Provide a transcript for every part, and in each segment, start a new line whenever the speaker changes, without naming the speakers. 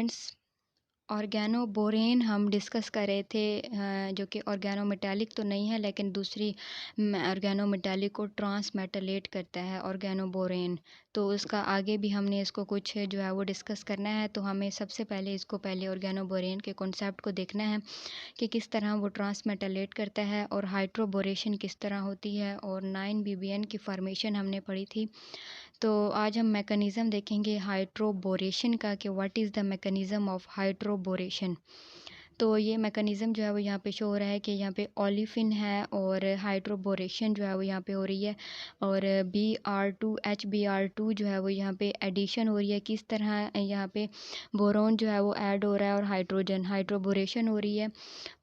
Students, organoborane हम discuss कर रहे थे, जो कि ऑर्गेनोमेटालिक तो नहीं है लेकिन दूसरी ऑर्गेनोमेटालिक को ट्रांसमेटालेट करता है ऑर्गेनोबोरेन। तो उसका आगे भी हमने इसको कुछ जो है वो डिस्कस करना है। तो हमें सबसे पहले पहले ऑर्गेनोबोरेन के कॉन्सेप्ट को देखना है कि किस तरह वो ट्रांसमेटालेट करता है और हाइड्रोबोरेशन किस तरह होती है, और 9 BBN की फॉर्मेशन हमने पढ़ी थी। तो आज हम मैकेनिज़्म देखेंगे हाइड्रोबोरेशन का, कि what is the mechanism of hydroboration. तो ये मैकेनिज़्म जो है वो यहाँ पे शो हो रहा है कि यहाँ पे ओलिफिन है और हाइड्रोबोरेशन जो है वो यहाँ पे हो रही है, और Br2 जो है वो यहाँ पे एडिशन हो रही है। किस तरह यहाँ पे बोरोन जो है वो ऐड हो रहा है और हाइड्रोजन हाइड्रोबोरेशन हो रही है।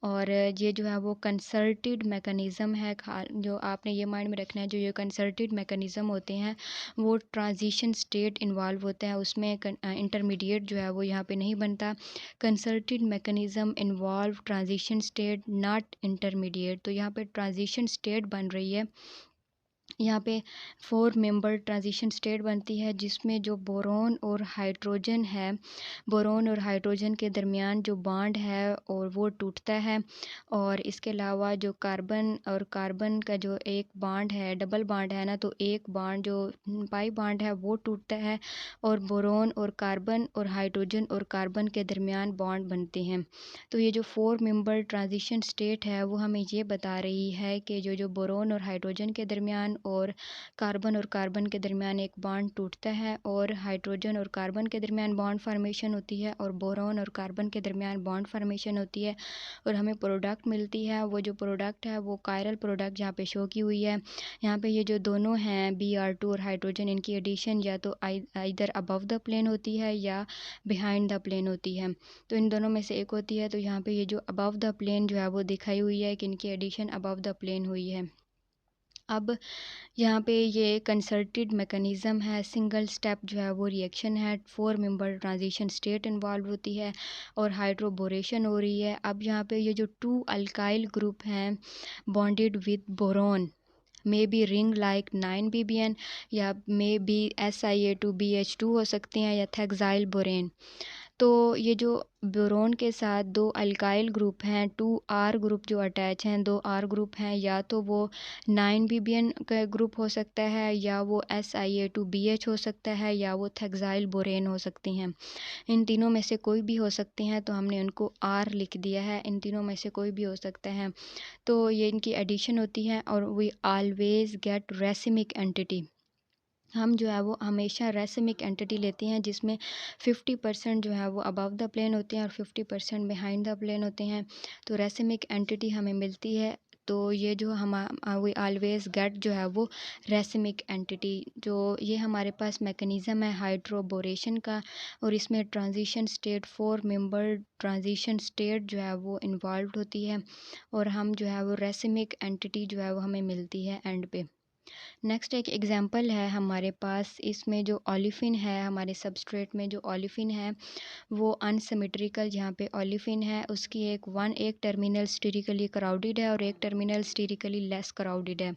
और ये जो है वो कंसर्टेड मैकेनिज़्म है। जो आपने ये माइंड में रखना है, जो ये कंसर्टेड मैकेनिज़्म होते हैं वो ट्रांजिशन स्टेट इन्वॉल्व होता है, उसमें इंटरमीडिएट जो है वो यहाँ पे नहीं बनता। Concerted mechanism involve transition state not intermediate. तो यहाँ पे ट्रांजिशन स्टेट बन रही है। यहाँ पे 4 मेंबर ट्रांजिशन स्टेट बनती है, जिसमें जो बोरोन और हाइड्रोजन है, बोरोन और हाइड्रोजन के दरमियान जो बॉन्ड है और वो टूटता है। और इसके अलावा जो कार्बन और कार्बन का जो एक बॉन्ड है, डबल बॉन्ड है ना, तो एक बॉन्ड जो पाई बॉन्ड है वो टूटता है, और बोरोन और कार्बन और हाइड्रोजन और कार्बन के दरमियान बॉन्ड बनते हैं। तो ये जो 4 मेंबर ट्रांजिशन स्टेट है वो हमें ये बता रही है कि जो बोरोन और हाइड्रोजन के दरमियान और कार्बन के दरमियान एक बॉन्ड टूटता है, और हाइड्रोजन और कार्बन के दरमियान बॉन्ड फार्मेशन होती है, और बोरोन और कार्बन के दरमियान बॉन्ड फार्मेशन होती है, और हमें प्रोडक्ट मिलती है। वो जो प्रोडक्ट है वो कायरल प्रोडक्ट यहाँ पे शो की हुई है। यहाँ पे ये जो दोनों हैं Br2 और हाइड्रोजन, इनकी एडिशन या तो इधर अबव द प्लेन होती है या बिहाइंड द प्लेन होती है। तो इन दोनों में से एक होती है। तो यहाँ पे ये जो अबव द प्लेन जो है वो दिखाई हुई है कि इनकी एडिशन अबव द प्लेन हुई है। अब यहाँ पे ये कंसर्टेड मैकेनिज़्म है, सिंगल स्टेप जो है वो रिएक्शन है, 4 मेंबर ट्रांजिशन स्टेट इन्वॉल्व होती है और हाइड्रोबोरेशन हो रही है। अब यहाँ पे ये जो 2 अल्काइल ग्रुप हैं bonded with boron, may be ring like 9 BBN, या मे बी Si2BH2 हो सकते हैं, या थेक्साइल बोरेन। तो ये जो बोरोन के साथ 2 अल्काइल ग्रुप हैं, 2R ग्रुप जो अटैच हैं, 2R ग्रुप हैं, या तो वो 9 BBN का ग्रुप हो सकता है, या वो Si2BH हो सकता है, या वो थेक्साइल बोरेन हो सकती हैं। इन तीनों में से कोई भी हो सकते हैं, तो हमने उनको R लिख दिया है। इन तीनों में से कोई भी हो सकता है। तो ये इनकी एडिशन होती है, और we always get racemic entity. हम जो है वो हमेशा रेसिमिक एंटिटी लेते हैं, जिसमें 50% जो है वो अबव द प्लेन होते हैं और 50% बिहाइंड द प्लेन होते हैं। तो रेसिमिक एंटिटी हमें मिलती है। तो ये जो हम वी ऑलवेज गेट जो है वो रेसिमिक एंटिटी, जो ये हमारे पास मैकेनिज़्म है हाइड्रोबोरेशन का, और इसमें transition state 4 member transition state जो है वो इन्वॉल्व होती है, और हम जो है वो रेसिमिक एंटिटी जो है वो हमें मिलती है एंड पे। नेक्स्ट एक एग्जांपल है हमारे पास, इसमें जो ओलिफिन है, हमारे सबस्ट्रेट में जो ओलिफिन है वो अनसिमेट्रिकल यहाँ पे ओलिफिन है, उसकी एक टर्मिनल स्टेरिकली क्राउडेड है और एक टर्मिनल स्टेरिकली लेस क्राउडेड है।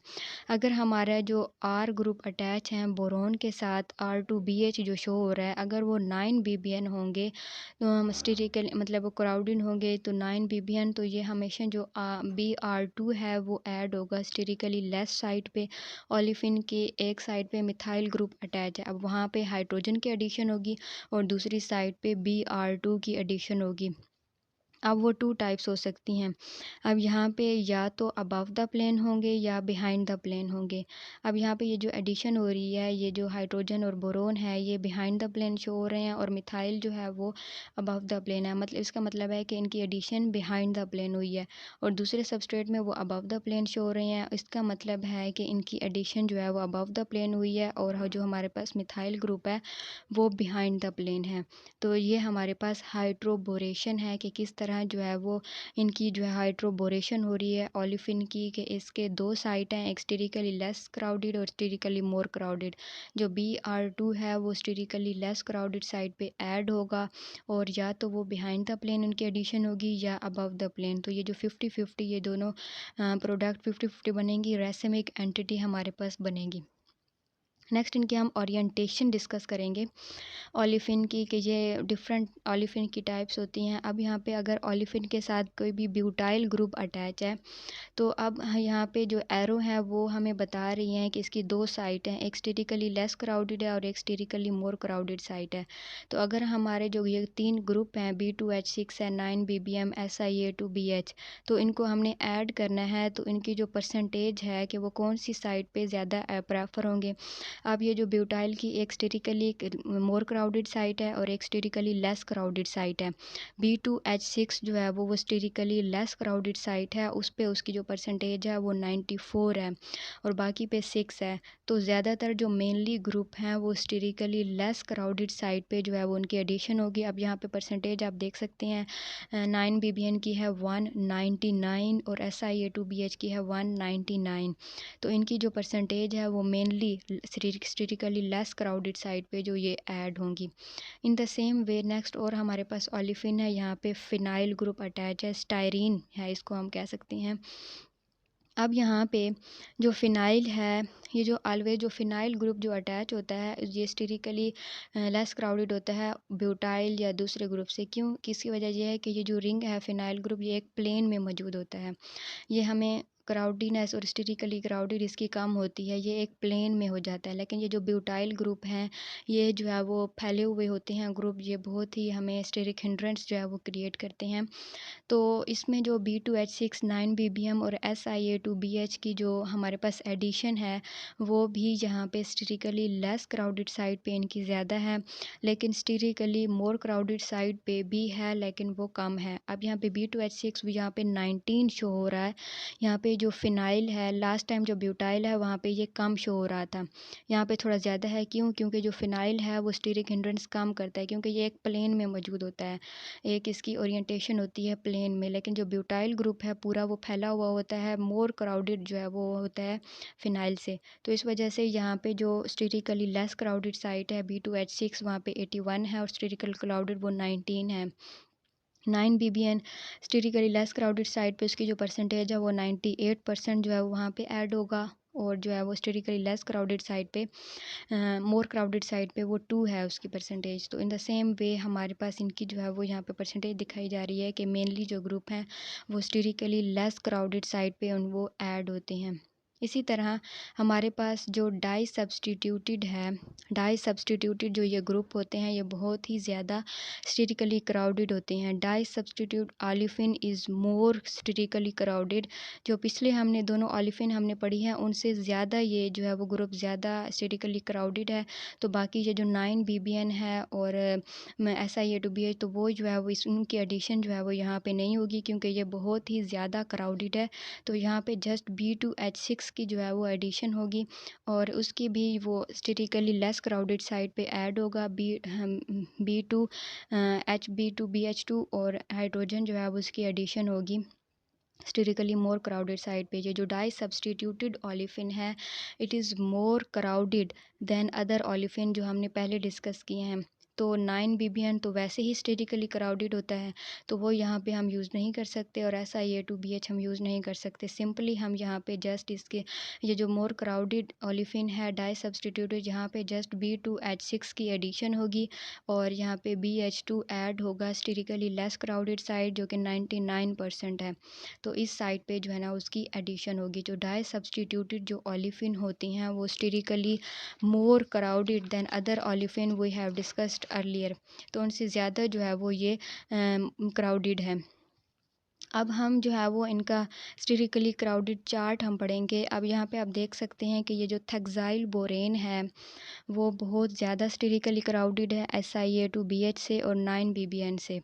अगर हमारा जो R ग्रुप अटैच है बोरोन के साथ, R2BH जो शो हो रहा है, अगर वो 9 BBN होंगे तो हम स्टेरिकल मतलब वो क्राउडेड होंगे, तो 9 BBN, तो ये हमेशा जो Br2 है वो ऐड होगा स्टेरिकली लेस साइड पे। ओलिफिन की एक साइड पे मिथाइल ग्रुप अटैच है, अब वहाँ पे हाइड्रोजन की एडिशन होगी और दूसरी साइड पे Br2 की एडिशन होगी। अब वो 2 टाइप्स हो सकती हैं। अब यहाँ पे या तो अबव द प्लेन होंगे या बिहाइंड द प्लेन होंगे। अब यहाँ पे ये जो एडिशन हो रही है, ये जो हाइड्रोजन और बोरोन है ये बिहाइंड द प्लेन शो हो रहे हैं, और मिथाइल जो है वो अबव द प्लेन है। मतलब इसका मतलब है कि इनकी एडिशन बिहाइंड द प्लेन हुई है, और दूसरे सबस्ट्रेट में वो अबव द प्लेन शो हो रहे हैं। इसका मतलब है कि इनकी एडिशन जो है वो अबव द प्लेन हुई है, और जो हमारे पास मिथाइल ग्रुप है वो बिहाइंड द प्लेन है। तो ये हमारे पास हाइड्रोबोरेशन है कि किस तरह जो है वो इनकी जो है हाइड्रोबोरेशन हो रही है ओलिफिन की, कि इसके 2 साइट हैं, एक स्टेरिकली लेस क्राउडेड और स्टेरिकली मोर क्राउडेड। जो Br2 है वो स्टेरिकली लेस क्राउडेड साइड पे ऐड होगा, और या तो वो बिहाइंड द प्लेन उनकी एडिशन होगी या अबव द प्लेन। तो ये जो 50-50 ये दोनों प्रोडक्ट 50-50 बनेंगी, रेसिमिक एंटिटी हमारे पास बनेगी। नेक्स्ट इनके हम ओरिएंटेशन डिस्कस करेंगे ओलिफिन की, कि ये डिफरेंट ओलिफिन की टाइप्स होती हैं। अब यहाँ पे अगर ओलिफिन के साथ कोई भी ब्यूटाइल ग्रुप अटैच है तो अब यहाँ पे जो एरो है वो हमें बता रही हैं कि इसकी दो साइट हैं, एक स्टेटिकली लेस क्राउडेड है और एक स्टेटिकली मोर क्राउडेड साइट है। तो अगर हमारे जो ये तीन ग्रुप हैं B2H6 है, 9BBM SiA2BH, तो इनको हमने ऐड करना है तो इनकी जो परसेंटेज है कि वो कौन सी साइट पे ज़्यादा प्रेफर होंगे। अब ये जो ब्यूटाइल की एक स्टेटिकली मोर क्राउडेड साइट है और एक स्टेटिकली लेस क्राउडेड साइट है। B2H6 जो है वो स्टेटिकली लेस क्राउडेड साइट है, उस पे उसकी जो परसेंटेज है वो 94 है और बाकी पे 6 है। तो ज़्यादातर जो मेनली ग्रुप हैं वो स्टेटिकली लेस क्राउडेड साइट पे जो है वो उनकी एडिशन होगी। अब यहाँ पे परसेंटेज आप देख सकते हैं 9BBN की है 199 और SiA2BH की है 199। तो इनकी जो परसेंटेज है वो mainly statically less crowded site पे जो ये ऐड होंगी। In the same way next और हमारे पास ओलिफिन है, यहाँ पे फिनाइल ग्रुप अटैच है, स्टायरीन है इसको हम कह सकते हैं। अब यहाँ पे जो फिनाइल है, ये जो ऑलवेज जो फिनाइल ग्रुप जो अटैच होता है ये स्टेटिकली लेस क्राउडेड होता है ब्यूटाइल या दूसरे ग्रुप से। क्यों? किसकी वजह ये है कि ये जो रिंग है फिनाइल ग्रुप ये एक प्लेन में मौजूद होता है। ये हमें क्राउडीनेस और स्टेटिकली क्राउडेड इसकी कम होती है, ये एक प्लेन में हो जाता है। लेकिन ये जो ब्यूटाइल ग्रुप हैं ये जो है वो फैले हुए होते हैं ग्रुप, ये बहुत ही हमें स्टेरिक हिंड्रेंस जो है वो क्रिएट करते हैं। तो इसमें जो B2H6 9BBM और SiA2BH की जो हमारे पास एडिशन है वो भी यहाँ पे स्टेटिकली लेस क्राउडेड साइड पे इनकी ज़्यादा है, लेकिन स्टेटिकली मोर क्राउडेड साइड पे भी है लेकिन वो कम है। अब यहाँ पे B2H6 भी यहाँ पे 19 शो हो रहा है। यहाँ पे जो फिनाइल है लास्ट टाइम जो ब्यूटाइल है वहाँ पे ये कम शो हो रहा था, यहाँ पे थोड़ा ज़्यादा है। क्यों? क्योंकि जो फिनाइल है वो स्टेरिक हिंड्रेंस कम करता है क्योंकि ये एक प्लेन में मौजूद होता है, एक इसकी ओरिएंटेशन होती है प्लेन में। लेकिन जो ब्यूटाइल ग्रुप है पूरा वो फैला हुआ होता है, मोर क्राउडेड जो है वो होता है फिनाइल से। तो इस वजह से यहाँ पे जो स्टेटिकली लेस क्राउडेड साइट है B2H6 वहाँ पे 81 है और स्टेटिकल क्राउडेड वो 19 है। 9BBN statically less crowded side पे उसकी जो परसेंटेज है वो 98% जो है वहाँ पे ऐड होगा और जो है वो स्टेटिकली लेस क्राउडेड साइड पे मोर क्राउडेड साइड पे वो 2 है उसकी परसेंटेज। तो इन द सेम वे हमारे पास इनकी जो है वो यहाँ पे परसेंटेज दिखाई जा रही है कि मेनली जो ग्रुप हैं वो स्टेटिकली लेस क्राउडेड साइड पे वो ऐड होते हैं। इसी तरह हमारे पास जो डाई सब्सटीट्यूटेड है, डाई सब्सटीट्यूटेड जो ये ग्रुप होते हैं ये बहुत ही ज़्यादा स्टेटिकली क्राउडेड होते हैं। Di substitute olefin is more statically crowded. जो पिछले हमने दोनों ओलिफिन हमने पढ़ी हैं उनसे ज़्यादा ये जो है वो ग्रुप ज़्यादा स्टेटिकली क्राउडेड है। तो बाकी ये जो 9BBN है और SiA2BH तो वो जो है वो उनकी एडिशन जो है वो यहाँ पे नहीं होगी क्योंकि ये बहुत ही ज़्यादा क्राउडेड है। तो यहाँ पे जस्ट B2H6 की जो है वो एडिशन होगी और उसकी भी वो स्टेटिकली लेस क्राउडेड साइड पे ऐड होगा B2HB2BH2 और हाइड्रोजन जो है वो उसकी एडिशन होगी स्टेटिकली मोर क्राउडेड साइड पे। ये जो डाई सब्सटीट्यूटेड ओलिफिन है it is more crowded than other olefin जो हमने पहले डिस्कस किए हैं। तो 9BBN तो वैसे ही स्टेटिकली क्राउडेड होता है तो वो यहाँ पे हम यूज़ नहीं कर सकते और SiA2BH हम यूज़ नहीं कर सकते। सिंपली हम यहाँ पे जस्ट इसके ये जो मोर क्राउडेड ओलिफिन है डाई सब्सटीट्यूटेड यहाँ पे जस्ट B2H6 की एडिशन होगी और यहाँ पे BH2 ऐड होगा स्टेटिकली लेस क्राउडेड साइड जो कि 99% है। तो इस साइड पे जो है ना उसकी एडिशन होगी। जो डाई सब्सटीट्यूटेड जो ओलिफिन होती हैं वो statically more crowded than other olefin we have discussed earlier, तो उनसे ज़्यादा जो है वो ये क्राउडेड है। अब हम जो है वो इनका स्टेटिकली क्राउडेड चार्ट हम पढ़ेंगे। अब यहाँ पे आप देख सकते हैं कि ये जो थक्साइल बोरेन है वो बहुत ज़्यादा स्टेटिकली क्राउडेड है SiA2BH से और 9BBN से।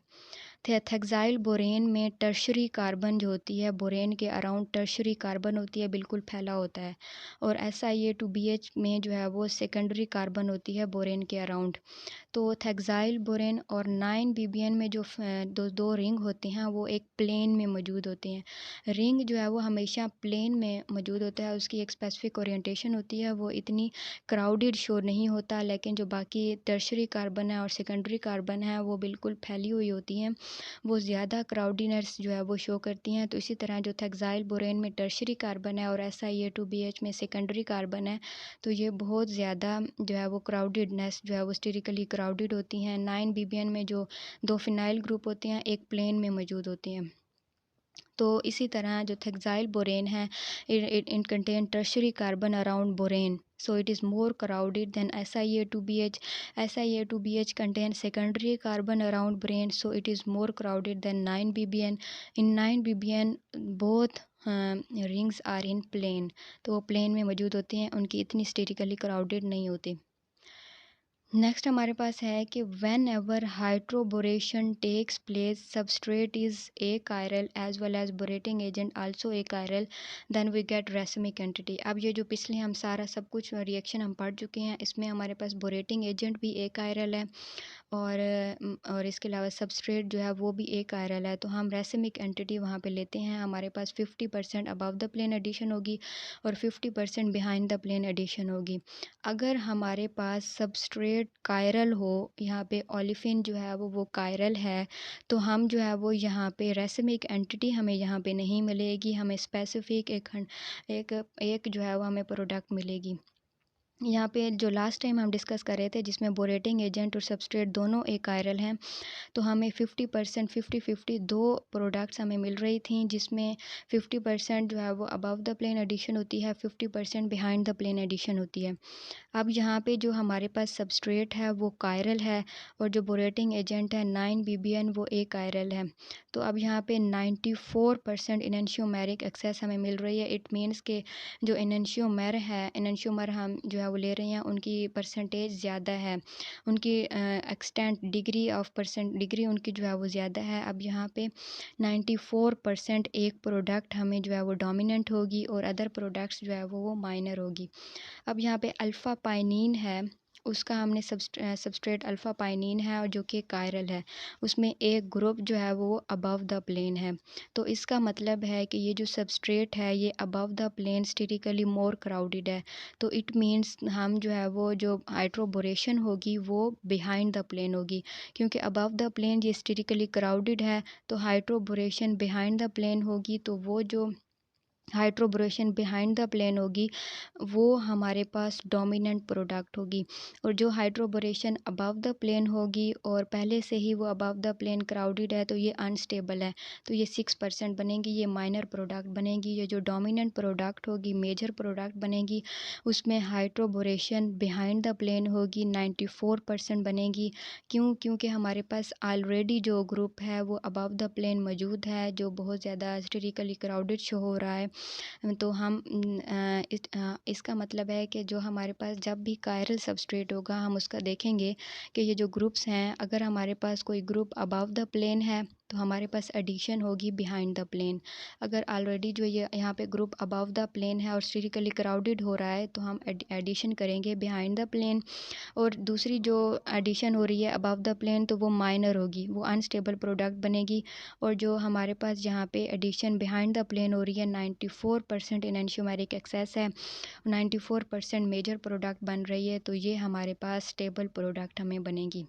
थक्साइल बोरेन में टर्शरी कार्बन जो होती है बोरेन के अराउंड टर्शरी कार्बन होती है, बिल्कुल फैला होता है और SiA2BH में जो है वो सेकेंडरी कार्बन होती है बोरेन के अराउंड। तो थेक्साइल बोरेन और 9 ppm में जो दो रिंग होते हैं वो एक प्लेन में मौजूद होते हैं। रिंग जो है वो हमेशा प्लेन में मौजूद होता है, उसकी एक स्पेसिफिक ओरिएंटेशन होती है, वो इतनी क्राउडेड शो नहीं होता, लेकिन जो बाकी टर्शरी कार्बन है और सेकेंडरी कार्बन है वो बिल्कुल फैली हुई होती हैं, वो ज़्यादा क्राउडीनेस जो है वो शो करती हैं। तो इसी तरह जो थेक्साइल बोरेन में टर्शरी कार्बन है और SiA2BH में सेकेंडरी कार्बन है, तो ये बहुत ज़्यादा जो है वो क्राउडेडनेस जो है वो स्टेरिकली क्राउडेड होती हैं। 9 ppm में जो दो फिनाइल ग्रुप होते हैं एक प्लेन में मौजूद होते हैं। तो इसी तरह जो थेक्साइल बोरेन है, it contain tertiary carbon around borane, so it is more crowded than SiA2BH. SiA2BH contains secondary carbon around boron, so it is more crowded than 9 ppm. In 9 ppm both rings are in plane, तो वो plane में मौजूद होते हैं, उनकी इतनी statically crowded नहीं होती। नेक्स्ट हमारे पास है कि whenever hydroboration takes place substrate is achiral as well as borating agent also achiral, then we get racemic entity. अब ये जो पिछले हम सारा सब कुछ रिएक्शन हम पढ़ चुके हैं, इसमें हमारे पास बोरेटिंग एजेंट भी ए कायरल है और इसके अलावा सबस्ट्रेट जो है वो भी एक कायरल है। तो हम रेसिमिक एंटिटी वहाँ पे लेते हैं, हमारे पास 50% अबव द प्लेन एडिशन होगी और 50% बिहाइंड द प्लेन एडिशन होगी। अगर हमारे पास सबस्ट्रेट कायरल हो, यहाँ पे ओलिफिन जो है वो कायरल है, तो हम जो है वो यहाँ पे रेसिमिक एंटिटी हमें यहाँ पे नहीं मिलेगी, हमें स्पेसिफिक एक जो है वो हमें प्रोडक्ट मिलेगी। यहाँ पे जो लास्ट टाइम हम डिस्कस कर रहे थे जिसमें बोरेटिंग एजेंट और सबस्ट्रेट दोनों एक कायरल हैं, तो हमें 50% 50-50 दो प्रोडक्ट्स हमें मिल रही थी, जिसमें 50% जो है वो अबव द प्लेन एडिशन होती है, 50% बिहाइंड द प्लेन एडिशन होती है। अब यहाँ पे जो हमारे पास सबस्ट्रेट है वो कायरल है और जो बोरेटिंग एजेंट है 9 ppm वो एक कायरल है। तो अब यहाँ पे 94% इनेंशियोमेरिक एक्सेस हमें मिल रही है। इट मीन्स के जो इनेंशियोमर हम जो है वो ले रहे हैं, उनकी परसेंटेज ज़्यादा है, उनकी एक्सटेंट डिग्री उनकी जो है वो ज़्यादा है। अब यहाँ पे 94% एक प्रोडक्ट हमें जो है वो डोमिनेंट होगी और अदर प्रोडक्ट्स जो है वो माइनर होगी। अब यहाँ पे अल्फ़ा पाइनिन है, उसका हमने सबस्ट्रेट अल्फ़ा पाइनिन है और जो कि कायरल है, उसमें एक ग्रुप जो है वो अबव द प्लेन है। तो इसका मतलब है कि ये जो सबस्ट्रेट है ये above the plane statically more crowded है। तो इट मीन्स हम जो है वो जो हाइड्रोबोरेशन होगी वो बिहाइंड द प्लेन होगी, क्योंकि अबव द प्लेन ये स्टेटिकली क्राउडेड है, तो हाइड्रोबोरेशन बिहाइंड द प्लेन होगी, तो वो जो हाइड्रोबोरेशन बिहाइंड द प्लेन होगी वो हमारे पास डोमिनेंट प्रोडक्ट होगी। और जो हाइड्रोबोरेशन अबव द प्लेन होगी और पहले से ही वो अबव द प्लेन क्राउडेड है, तो ये अनस्टेबल है, तो ये 6% बनेगी, ये माइनर प्रोडक्ट बनेगी। ये जो डोमिनेंट प्रोडक्ट होगी, मेजर प्रोडक्ट बनेगी, उसमें हाइड्रोबोरेशन बिहाइंड द प्लेन होगी, 94% बनेगी। क्योंकि हमारे पास ऑलरेडी जो ग्रुप है वो अबव द प्लेन मौजूद है, जो बहुत ज़्यादा स्टेटिकली क्राउडेड शो हो रहा है। तो हम इसका मतलब है कि जो हमारे पास जब भी कायरल सबस्ट्रेट होगा, हम उसका देखेंगे कि ये जो ग्रुप्स हैं, अगर हमारे पास कोई ग्रुप अबव द प्लेन है तो हमारे पास एडिशन होगी बिहाइंड द प्लेन। अगर ऑलरेडी जो ये यहाँ पे ग्रुप अबव द प्लेन है और स्टेटिकली क्राउडेड हो रहा है, तो हम एडिशन करेंगे बिहाइंड द प्लेन। और दूसरी जो एडिशन हो रही है अबव द प्लेन, तो वो माइनर होगी, वो अनस्टेबल प्रोडक्ट बनेगी। और जो हमारे पास यहाँ पे एडिशन बिहाइंड द प्लेन हो रही है, 94% इनेंशियोमेरिक एक्सेस है, 94% मेजर प्रोडक्ट बन रही है, तो ये हमारे पास स्टेबल प्रोडक्ट हमें बनेगी।